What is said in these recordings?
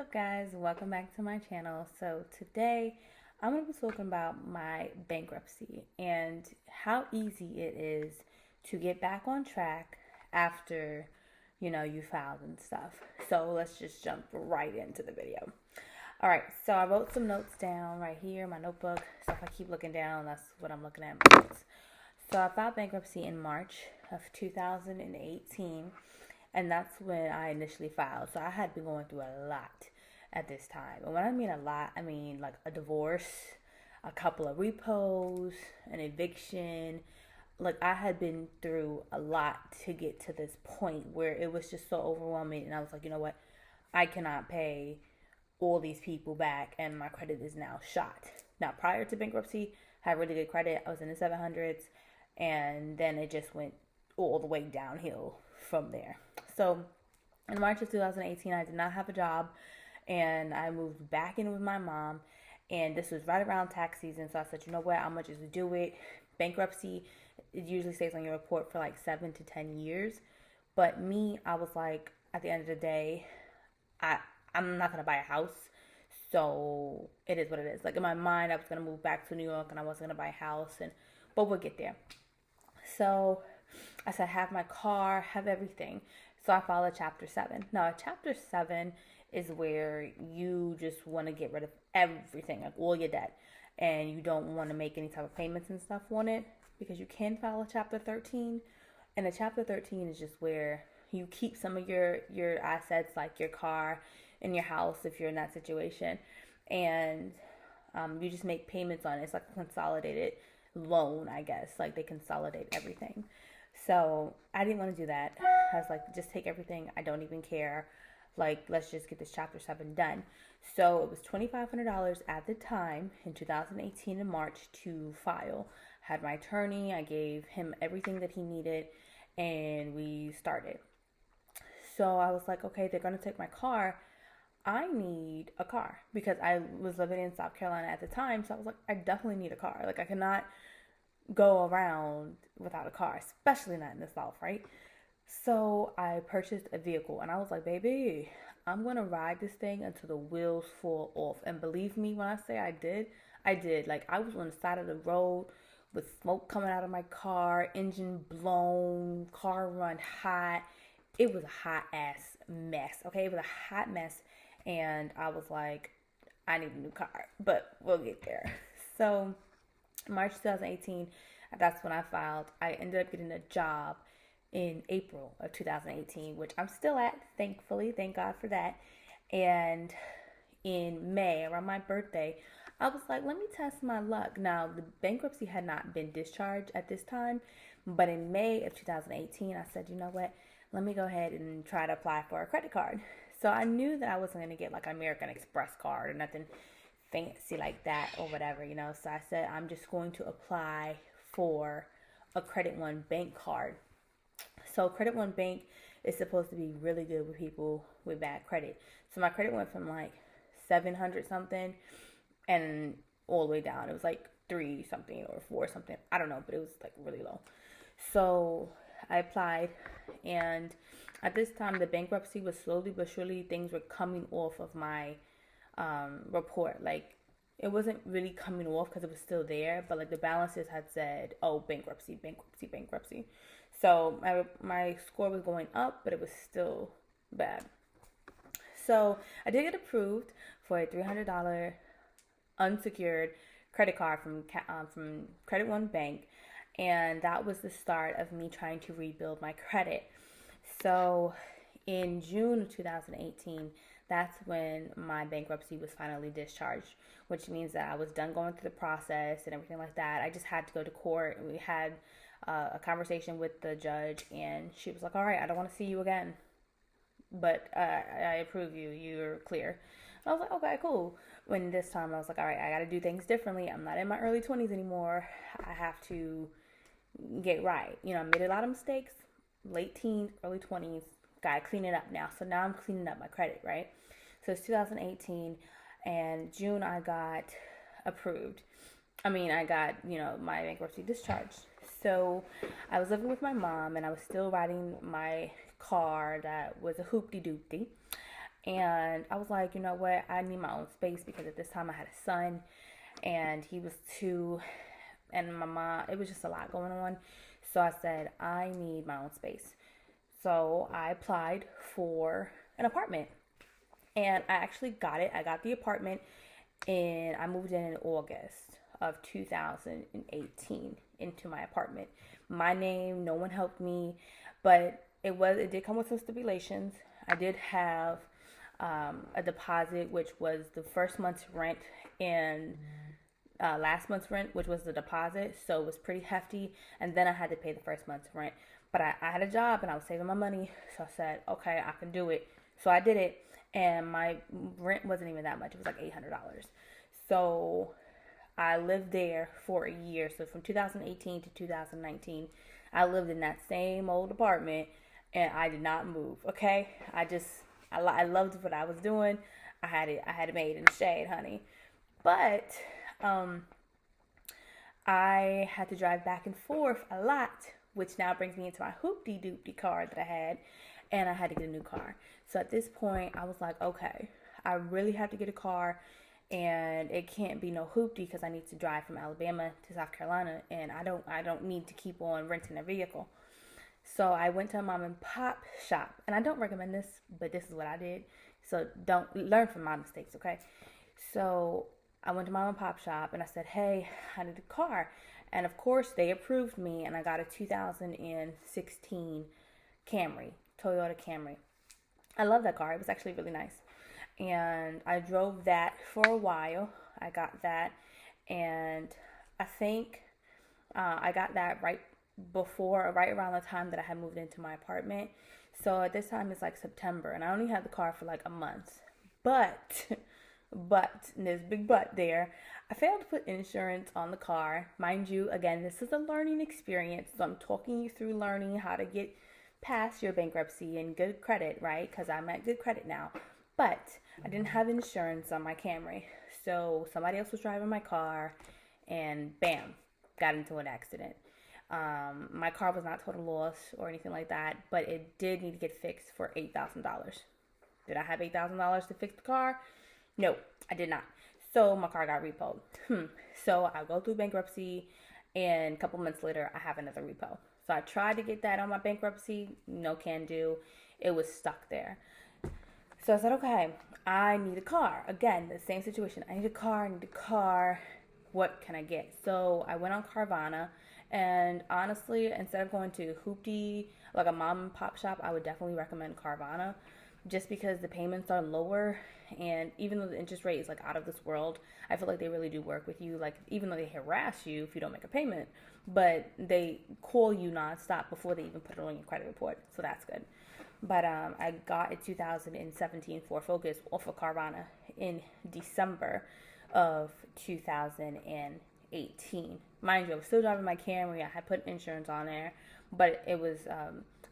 up, guys? Welcome back to my channel. So today I'm going to be talking about my bankruptcy and how easy it is to get back on track after you filed and stuff. So let's just jump right into the video. All right, so I wrote some notes down right here in my notebook. So if I keep looking down, that's what I'm looking at, my notes. So I filed bankruptcy in March of 2018. And that's when I initially filed. So I had been going through a lot at this time. And when I mean a lot, I mean like a divorce, a couple of repos, an eviction. Like I had been through a lot to get to this point where it was just so overwhelming. And I was like, you know what? I cannot pay all these people back and my credit is now shot. Now, prior to bankruptcy, I had really good credit. I was in the 700s. And then it just went all the way downhill from there. So in March of 2018, I did not have a job and I moved back in with my mom. And this was right around tax season. So I said, you know what, I'm going to just do it. Bankruptcy, it usually stays on your report for like 7 to 10 years. But me, I was like, at the end of the day, I'm not going to buy a house. So it is what it is. Like in my mind, I was going to move back to New York and I wasn't going to buy a house. But we'll get there. So I said, have my car, have everything. So I filed a Chapter 7. Now, a Chapter 7 is where you just want to get rid of everything, like all your debt. And you don't want to make any type of payments and stuff on it because you can file a Chapter 13. And a Chapter 13 is just where you keep some of your assets, like your car and your house if you're in that situation. And you just make payments on it. It's like a consolidated loan, I guess. Like they consolidate everything. So I didn't want to do that. I was like, just take everything. I don't even care. Like, let's just get this Chapter 7 done. So it was $2,500 at the time in 2018 in March to file. I had my attorney. I gave him everything that he needed and we started. So I was like, okay, they're going to take my car. I need a car because I was living in South Carolina at the time. So I was like, I definitely need a car. Like I cannot go around without a car, especially not in the South, right? So I purchased a vehicle and I was like, baby, I'm going to ride this thing until the wheels fall off. And believe me, when I say I did, I did. Like I was on the side of the road with smoke coming out of my car, engine blown, car run hot. It was a hot ass mess. Okay. It was a hot mess. And I was like, I need a new car, but we'll get there. So March 2018, that's when I filed. I ended up getting a job in April of 2018, which I'm still at, thankfully. Thank God for that. And in May, around my birthday, I was like, let me test my luck. Now, the bankruptcy had not been discharged at this time, but in May of 2018, I said, you know what? Let me go ahead and try to apply for a credit card. So I knew that I wasn't going to get like an American Express card or nothing fancy like that or whatever, So I said, I'm just going to apply for a Credit One Bank card. So Credit One Bank is supposed to be really good with people with bad credit. So my credit went from like 700 something and all the way down. It was like 3 something or 4 something. I don't know, but it was like really low. So I applied, and at this time the bankruptcy was slowly but surely, things were coming off of my report. Like it wasn't really coming off because it was still there, but like the balances had said, oh, bankruptcy. So my score was going up, but it was still bad. So I did get approved for a $300 unsecured credit card from Credit One Bank, and that was the start of me trying to rebuild my credit. So in June of 2018, that's when my bankruptcy was finally discharged, which means that I was done going through the process and everything like that. I just had to go to court. We had a conversation with the judge, and she was like, all right, I don't want to see you again, but I approve you. You're clear. And I was like, okay, cool. When this time I was like, all right, I got to do things differently. I'm not in my early 20s anymore. I have to get right. I made a lot of mistakes, late teens, early 20s. Got to clean it up now. So now I'm cleaning up my credit, right? So it's 2018, and June I got approved. I got, my bankruptcy discharged. So I was living with my mom, and I was still riding my car that was a hoopty-doopty. And I was like, you know what? I need my own space because at this time I had a son and he was 2, and my mom, it was just a lot going on. So I said, I need my own space. So I applied for an apartment and I actually got it. I got the apartment and I moved in August of 2018 into my apartment. My name, no one helped me, but it did come with some stipulations. I did have a deposit, which was the first month's rent and last month's rent, which was the deposit. So it was pretty hefty. And then I had to pay the first month's rent. But I had a job and I was saving my money. So I said, okay, I can do it. So I did it. And my rent wasn't even that much. It was like $800. So I lived there for a year. So from 2018 to 2019, I lived in that same old apartment and I did not move. Okay. I loved what I was doing. I had it made in the shade, honey. But I had to drive back and forth a lot, which now brings me into my hoopty-doopty car that I had, and I had to get a new car. So at this point, I was like, okay, I really have to get a car, and it can't be no hoopty because I need to drive from Alabama to South Carolina, and I don't need to keep on renting a vehicle. So I went to a mom and pop shop, and I don't recommend this, but this is what I did. So don't learn from my mistakes, okay? So I went to mom and pop shop and I said, hey, I need a car. And of course they approved me and I got a 2016 Camry, Toyota Camry. I love that car. It was actually really nice. And I drove that for a while. I got that. And I think I got that right around the time that I had moved into my apartment. So at this time it's like September and I only had the car for like a month. But and there's a big but there, I failed to put insurance on the car. Mind you, again, this is a learning experience. So I'm talking you through learning how to get past your bankruptcy and good credit, right? Because I'm at good credit now. But I didn't have insurance on my Camry. So somebody else was driving my car and bam, got into an accident. My car was not total loss or anything like that, but it did need to get fixed for $8,000. Did I have $8,000 to fix the car? No, I did not. So my car got repoed. So I go through bankruptcy and a couple months later, I have another repo. So I tried to get that on my bankruptcy. No can do. It was stuck there. So I said, okay, I need a car. Again, the same situation. I need a car. What can I get? So I went on Carvana. And honestly, instead of going to Hoopty, like a mom and pop shop, I would definitely recommend Carvana just because the payments are lower. And even though the interest rate is like out of this world, I feel like they really do work with you. Like even though they harass you if you don't make a payment, but they call you nonstop before they even put it on your credit report. So that's good. But I got a 2017 Ford Focus off of Carvana in December of 2018. Mind you, I was still driving my Camry. I had put insurance on there, but it was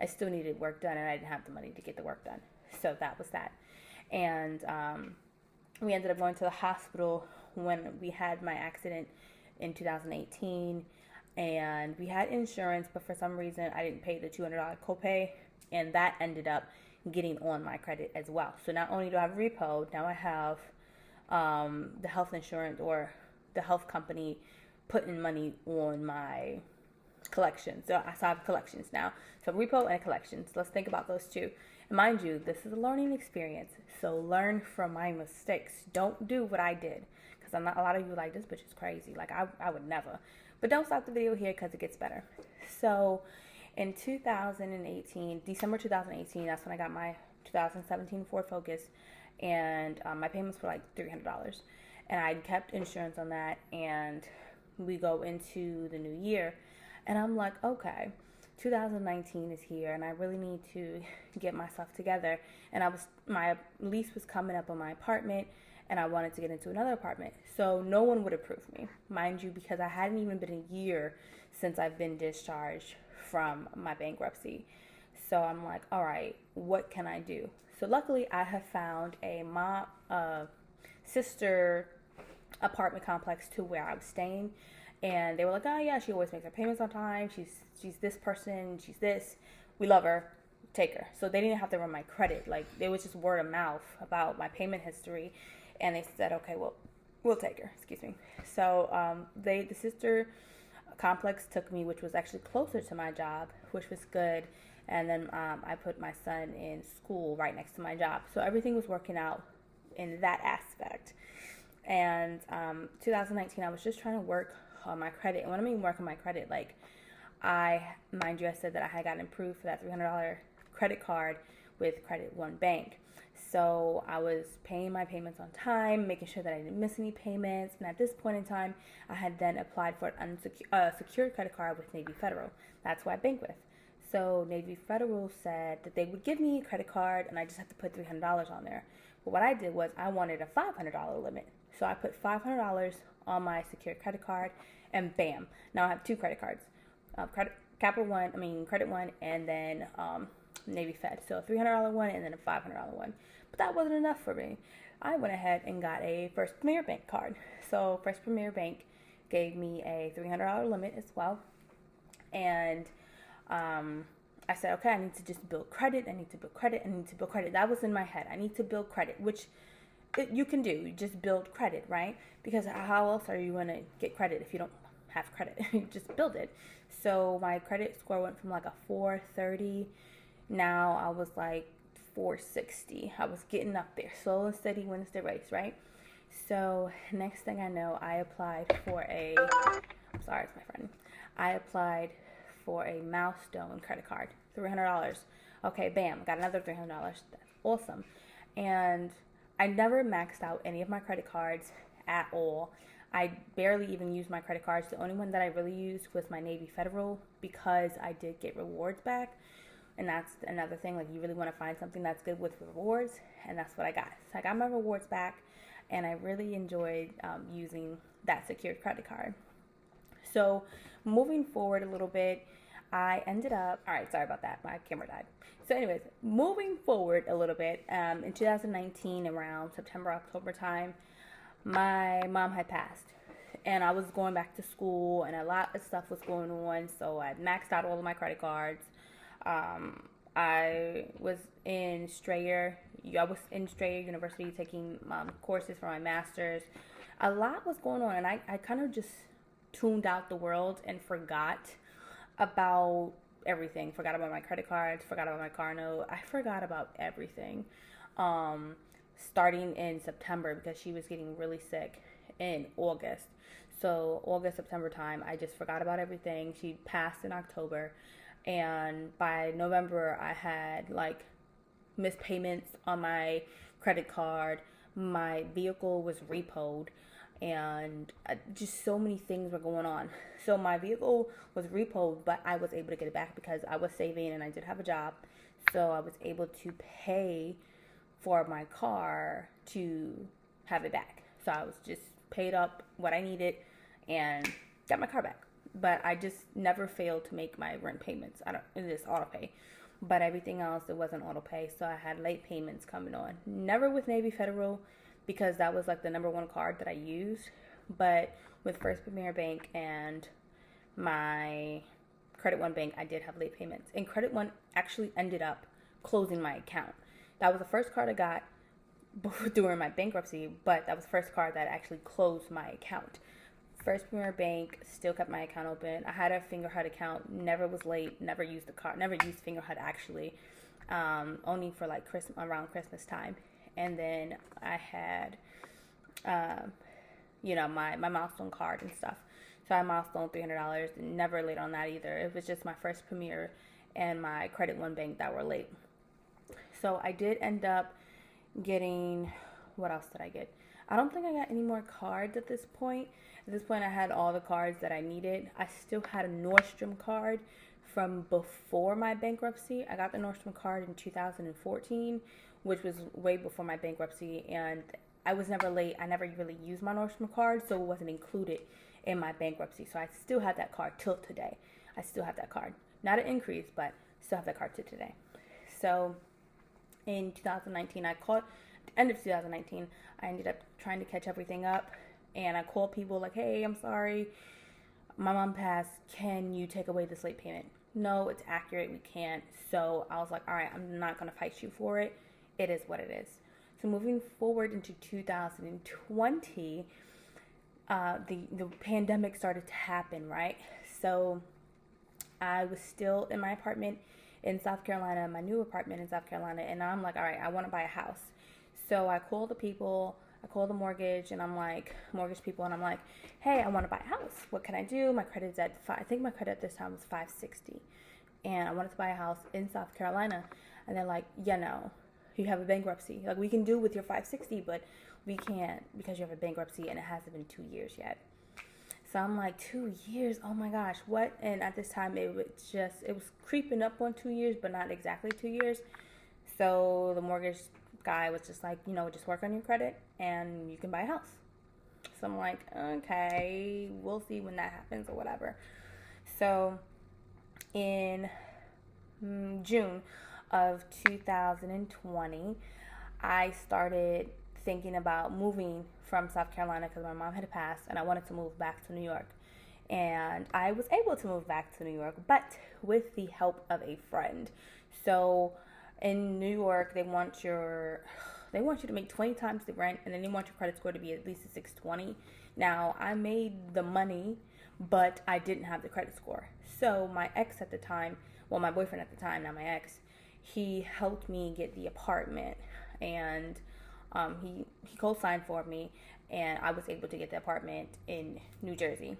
I still needed work done, and I didn't have the money to get the work done. So that was that. And we ended up going to the hospital when we had my accident in 2018, and we had insurance, but for some reason I didn't pay the $200 copay, and that ended up getting on my credit as well. So not only do I have repo, now I have the health insurance or the health company putting money on my collections. So I have collections now. So repo and collections. Let's think about those two. And mind you, this is a learning experience. So learn from my mistakes. Don't do what I did. Because I'm not, a lot of you like, this bitch is crazy. Like I would never. But don't stop the video here because it gets better. So in 2018, December 2018, that's when I got my 2017 Ford Focus. And my payments were like $300. And I kept insurance on that. And we go into the new year. And I'm like, okay, 2019 is here and I really need to get myself together. And my lease was coming up on my apartment and I wanted to get into another apartment. So no one would approve me, mind you, because I hadn't even been a year since I've been discharged from my bankruptcy. So I'm like, all right, what can I do? So luckily I have found a sister apartment complex to where I was staying. And they were like, oh yeah, she always makes her payments on time. She's this person. She's this. We love her. taker. So they didn't have to run my credit. Like, it was just word of mouth about my payment history. And they said, okay, well, we'll take her. Excuse me. So the sister complex took me, which was actually closer to my job, which was good. And then I put my son in school right next to my job. So everything was working out in that aspect. And 2019, I was just trying to work on my credit. And when I mean work on my credit, like, mind you, I said that I had gotten approved for that $300 credit card with Credit One Bank. So I was paying my payments on time, making sure that I didn't miss any payments. And at this point in time, I had then applied for an secured credit card with Navy Federal. That's who I bank with. So Navy Federal said that they would give me a credit card and I just had to put $300 on there. But what I did was I wanted a $500 limit. So I put $500 on my secured credit card and bam. Now I have two credit cards. Credit One, and then Navy Fed. So a $300 one and then a $500 one. But that wasn't enough for me. I went ahead and got a First Premier Bank card. So First Premier Bank gave me a $300 limit as well. And I said, okay, I need to just build credit. I need to build credit. That was in my head. I need to build credit, which you can do. You just build credit, right? Because how else are you going to get credit if you don't have credit? You just build it. So my credit score went from like a 430. Now I was like 460. I was getting up there. Slow and steady wins the race, right? So next thing I know, I applied for it's my friend. I applied for a Milestone credit card, $300. Okay, bam, got another $300. That's awesome. And I never maxed out any of my credit cards at all. I barely even used my credit cards. The only one that I really used was my Navy Federal because I did get rewards back. And that's another thing. Like, you really want to find something that's good with rewards. And that's what I got. So I got my rewards back. And I really enjoyed using that secured credit card. So moving forward a little bit, I ended up, all right, sorry about that. My camera died. So anyways, moving forward a little bit, in 2019, around September, October time, my mom had passed. And I was going back to school and a lot of stuff was going on. So I maxed out all of my credit cards. I was in Strayer University taking courses for my master's. A lot was going on, and I kind of just tuned out the world and forgot about everything. Forgot about my credit cards, forgot about my car note. I forgot about everything. Starting in September, because she was getting really sick in August. So August, September time, I just forgot about everything. She passed in October. And by November, I had like missed payments on my credit card. My vehicle was repoed. And just so many things were going on. So my vehicle was repoed, but I was able to get it back because I was saving and I did have a job. So I was able to pay for my car to have it back. So I was just paid up what I needed and got my car back. But I just never failed to make my rent payments. It is auto pay. But everything else, it wasn't auto pay. So I had late payments coming on. Never with Navy Federal, because that was like the number one card that I used. But with First Premier Bank and my Credit One Bank, I did have late payments. And Credit One actually ended up closing my account. That was the first card I got during my bankruptcy, but that was the first card that actually closed my account. First Premier Bank still kept my account open. I had a Fingerhut account, never was late, never used the card, never used Fingerhut actually, only for like around Christmas time. And then I had, my Milestone card and stuff. So I had Milestone $300, never late on that either. It was just my First Premier and my Credit One Bank that were late. So I did end up getting, what else did I get? I don't think I got any more cards at this point. At this point, I had all the cards that I needed. I still had a Nordstrom card from before my bankruptcy. I got the Nordstrom card in 2014, which was way before my bankruptcy, and I was never late. I never really used my Nordstrom card, so it wasn't included in my bankruptcy. So I still have that card till today. I still have that card. Not an increase, but still have that card till today. So in 2019, at the end of 2019, I ended up trying to catch everything up, and I called people like, hey, I'm sorry, my mom passed, can you take away this late payment? no, it's accurate, we can't. So I was like, all right, I'm not going to fight you for it. It is what it is. So moving forward into 2020, the pandemic started to happen, right? So I was still in my apartment in South Carolina, my new apartment in South Carolina, and I'm like, all right, I want to buy a house. So I called the people, I called the mortgage, and I'm like, mortgage people, and I'm like, hey, I want to buy a house. What can I do? My credit's at I think my credit at this time was 560, and I wanted to buy a house in South Carolina. And they're like, yeah, no, you have a bankruptcy. Like, we can do with your 560, but we can't because you have a bankruptcy and it hasn't been 2 years yet. So I'm like, 2 years? Oh my gosh, what? And at this time, it was creeping up on 2 years, but not exactly 2 years. So the mortgage guy was just like, just work on your credit and you can buy a house. So I'm like, okay, we'll see when that happens or whatever. So in June of 2020, I started thinking about moving from South Carolina because my mom had passed and I wanted to move back to New York. And I was able to move back to New York, but with the help of a friend. So in New York, they want you to make 20 times the rent, and then they want your credit score to be at least a 620. Now, I made the money, but I didn't have the credit score. So my ex at the time, well, my boyfriend at the time, not my ex, he helped me get the apartment, and he co-signed for me, and I was able to get the apartment in New Jersey.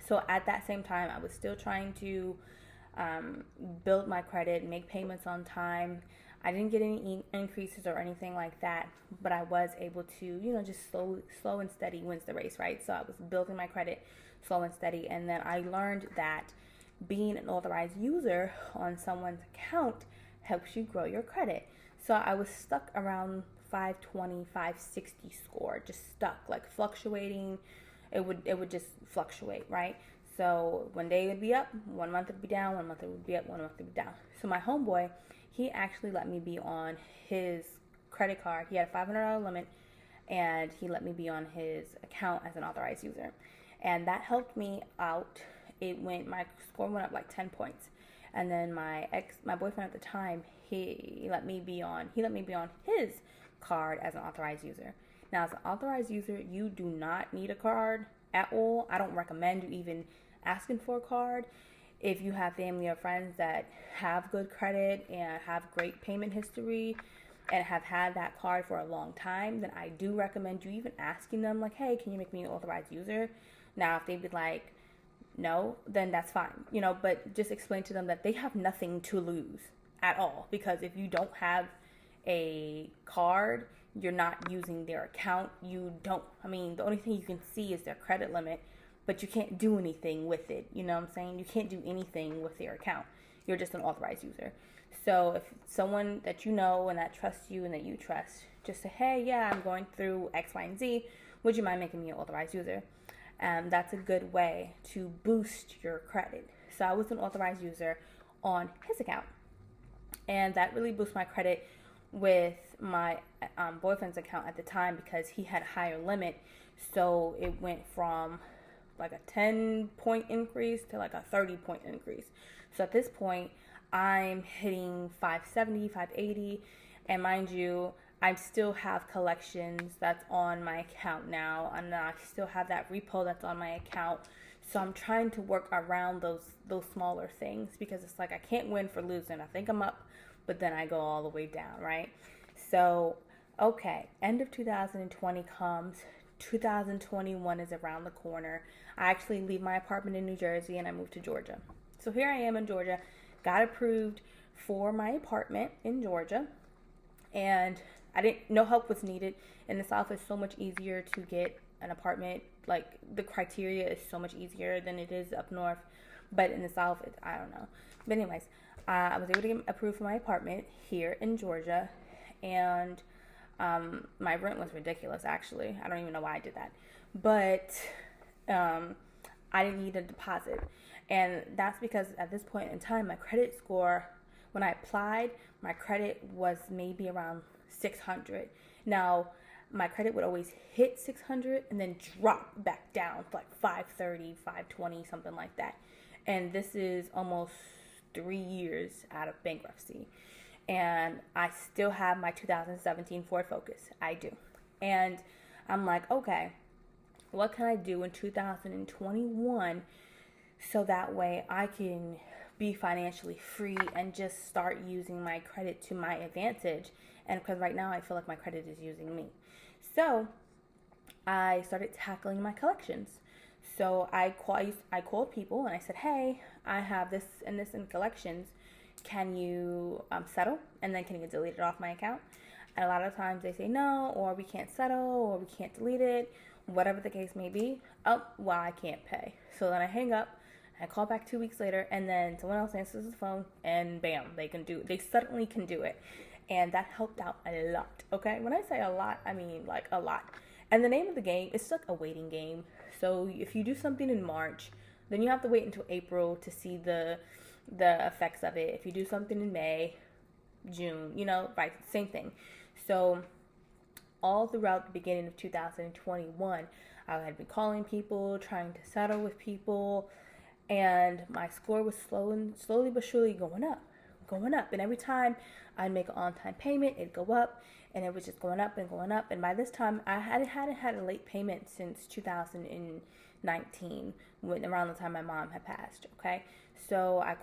So at that same time, I was still trying to build my credit, make payments on time. I didn't get any increases or anything like that, but I was able to, just slow and steady wins the race, right? So I was building my credit slow and steady, and then I learned that being an authorized user on someone's account helps you grow your credit. So I was stuck around 520, 560 score, just stuck, like fluctuating. It would just fluctuate, right? So one day it would be up, 1 month it would be down, 1 month it would be up, 1 month it would be down. So my homeboy, he actually let me be on his credit card. He had a $500 limit, and he let me be on his account as an authorized user. And that helped me out. My score went up like 10 points. And then my boyfriend at the time, he let me be on his card as an authorized user. Now, as an authorized user, you do not need a card at all. I don't recommend you even asking for a card. If you have family or friends that have good credit and have great payment history and have had that card for a long time, then I do recommend you even asking them, like, hey, can you make me an authorized user? Now, if they'd be like, no, then that's fine, but just explain to them that they have nothing to lose at all, because if you don't have a card, you're not using their account. The only thing you can see is their credit limit, but you can't do anything with it. You know what I'm saying? You can't do anything with their account. You're just an authorized user. So if someone that you know and that trusts you and that you trust, just say, hey, yeah, I'm going through X, Y, and Z. Would you mind making me an authorized user? That's a good way to boost your credit. So I was an authorized user on his account, and that really boosted my credit with my boyfriend's account at the time, because he had a higher limit. So it went from like a 10-point increase to like a 30-point increase. So at this point, I'm hitting 570, 580, and mind you, I still have collections that's on my account now, and I still have that repo that's on my account. So I'm trying to work around those smaller things, because it's like I can't win for losing. I think I'm up, but then I go all the way down, right? So, okay, end of 2020 comes. 2021 is around the corner. I actually leave my apartment in New Jersey and I move to Georgia. So here I am in Georgia, got approved for my apartment in Georgia, and no help was needed. In the South, it's so much easier to get an apartment. Like, the criteria is so much easier than it is up north, but in the South, I don't know. But anyways, I was able to get approved for my apartment here in Georgia, and my rent was ridiculous, actually. I don't even know why I did that. But I didn't need a deposit. And that's because at this point in time, my credit score, when I applied, my credit was maybe around 600. Now, my credit would always hit 600 and then drop back down to like 530, 520, something like that. And this is almost 3 years out of bankruptcy. And I still have my 2017 Ford Focus. I do. And I'm like, okay, what can I do in 2021 so that way I can be financially free and just start using my credit to my advantage? And because right now I feel like my credit is using me. So I started tackling my collections. So I called people and I said, hey, I have this and this in collections. Can you settle? And then can you delete it off my account? And a lot of times they say no, or we can't settle, or we can't delete it, whatever the case may be. Oh, well, I can't pay. So then I hang up. I call back 2 weeks later, and then someone else answers the phone, and bam, they suddenly can do it. And that helped out a lot, okay? When I say a lot, I mean like a lot. And the name of the game is like a waiting game. So if you do something in March, then you have to wait until April to see the effects of it. If you do something in May, June, right, same thing. So all throughout the beginning of 2021, I had been calling people, trying to settle with people, and my score was slowly but surely going up. And every time I'd make an on-time payment, it'd go up, and it was just going up and going up. And by this time, I hadn't had a late payment since 2019, around the time my mom had passed. Okay, so I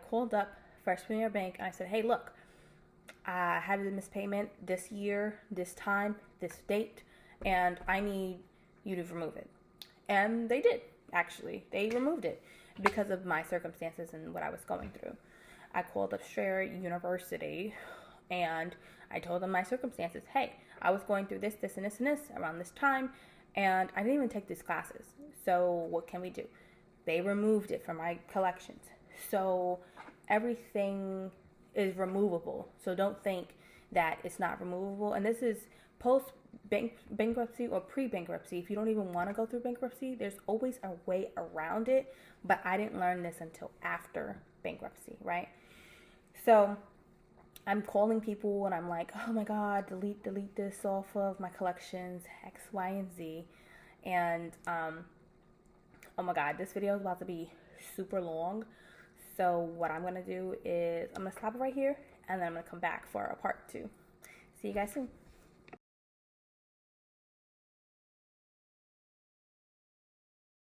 called up First Premier Bank, and I said, hey, look, I had a missed payment this year, this time, this date, and I need you to remove it. And they did, actually. They removed it because of my circumstances and what I was going through. I called up Strayer University, and I told them my circumstances. Hey, I was going through this, and this, and this around this time, and I didn't even take these classes. So what can we do? They removed it from my collections. So everything is removable. So don't think that it's not removable. And this is post bankruptcy or pre-bankruptcy. If you don't even want to go through bankruptcy, there's always a way around it. But I didn't learn this until after bankruptcy, right? So I'm calling people and I'm like, oh my God, delete this off of my collections, X, Y, and Z. And oh my God, this video is about to be super long. So what I'm going to do is I'm going to stop it right here, and then I'm going to come back for a part 2. See you guys soon.